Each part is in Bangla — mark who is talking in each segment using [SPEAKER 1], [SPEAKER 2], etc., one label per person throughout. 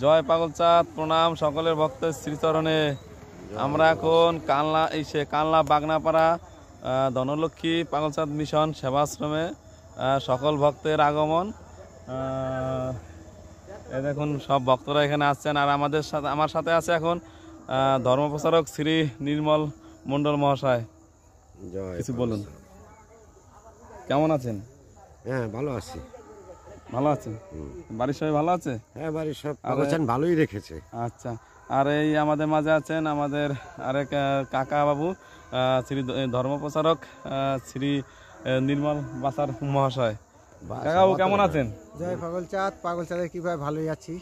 [SPEAKER 1] জয় পাগলচাঁদ, প্রণাম সকলের ভক্তের শ্রীচরণে। আমরা এখন কালনা বাগনাপাড়া ধনলক্ষ্মী পাগলচাঁদ মিশন সেবাশ্রমে সকল ভক্তের আগমন। এই দেখুন সব ভক্তরা এখানে আসছেন, আর আমার সাথে আছে এখন ধর্মপ্রচারক শ্রী নির্মল মণ্ডল মহাশয়। কিছু বলুন, কেমন আছেন?
[SPEAKER 2] হ্যাঁ, ভালো আছি।
[SPEAKER 1] ভালো আছেন? বাড়ির সবাই ভালো আছে?
[SPEAKER 2] হ্যাঁ, বাড়ির সব ভালোই রেখেছে।
[SPEAKER 1] আচ্ছা, আর এই আমাদের মাঝে আছেন আমাদের আরেক কাকা বাবু, শ্রী ধর্মপ্রচারক শ্রী নির্মল বাসার মহাশয়। কাকা বাবু কেমন আছেন?
[SPEAKER 3] জয় পাগলচাঁদ, পাগলচাঁদের কৃপায় ভালোই আছি।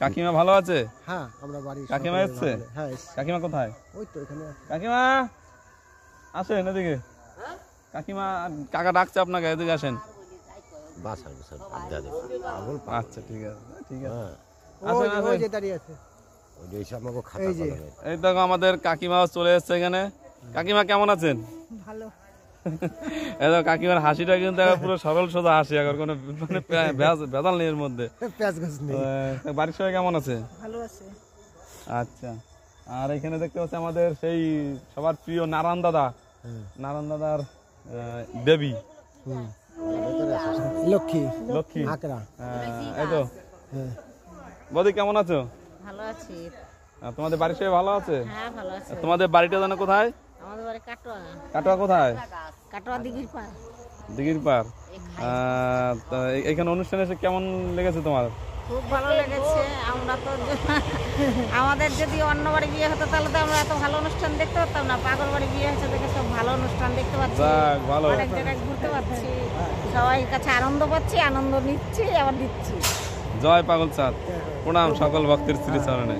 [SPEAKER 1] কাকিমা ভালো আছে?
[SPEAKER 3] হ্যাঁ, আমরা বাড়ি।
[SPEAKER 1] কাকিমা এসছে?
[SPEAKER 3] হ্যাঁ।
[SPEAKER 1] কাকিমা কোথায়?
[SPEAKER 3] ওই তো এখানে।
[SPEAKER 1] কাকিমা আসেন এদিকে। কাকিমা, কাকা ডাকছে আপনাকে, এদিকে আসেন। আচ্ছা, ঠিক আছে, ঠিক আছে।
[SPEAKER 3] ওই যে দাঁড়িয়ে আছে।
[SPEAKER 1] এই দেখো আমাদের কাকিমাও চলে এসছে এখানে। কাকিমা কেমন আছেন?
[SPEAKER 3] ভালো।
[SPEAKER 1] এই দেখো কাকিমার হাসিটা কিন্তু পুরো সরল সোজা হাসি, এখন কোনো মানে ভেজাল নেই এর মধ্যে। বাড়ির সবাই কেমন আছে?
[SPEAKER 3] ভালো আছে।
[SPEAKER 1] আচ্ছা, আর এখানে দেখতে পাচ্ছি আমাদের সেই সবার প্রিয় নারায়ণ দাদা, নারায়ণ দাদার দেবী
[SPEAKER 3] লক্ষ্মী।
[SPEAKER 1] এই তো বৌদি, কেমন আছো?
[SPEAKER 4] ভালো আছি।
[SPEAKER 1] তোমাদের বাড়ির সবাই ভালো আছে?
[SPEAKER 4] হ্যাঁ, ভালো আছে।
[SPEAKER 1] তোমাদের বাড়িটা জানো কোথায়?
[SPEAKER 4] আমাদের বাড়ি কাটোয়া।
[SPEAKER 1] কাটোয়া কোথায়?
[SPEAKER 4] কাটোয়া দিঘির পার।
[SPEAKER 1] দিঘির পার। এখানে অনুষ্ঠানে এসে কেমন লেগেছে তোমার?
[SPEAKER 4] খুব ভালো লেগেছে। আমরা তো আমাদের যদি অন্য বাড়ি বিয়ে হতো তাহলে তো আমরা এত ভালো অনুষ্ঠান দেখতে পারতাম না। পাগল বাড়ি বিয়ে হয়েছে দেখে সব ভালো অনুষ্ঠান দেখতে পাচ্ছি, অনেক জায়গায় ঘুরতে পারছি, সবাই কাছে আনন্দ পাচ্ছি, আনন্দ নিচ্ছি, আবার দিচ্ছি।
[SPEAKER 1] জয় পাগলচাঁদ, প্রণাম সকল ভক্তের শ্রীচরণে।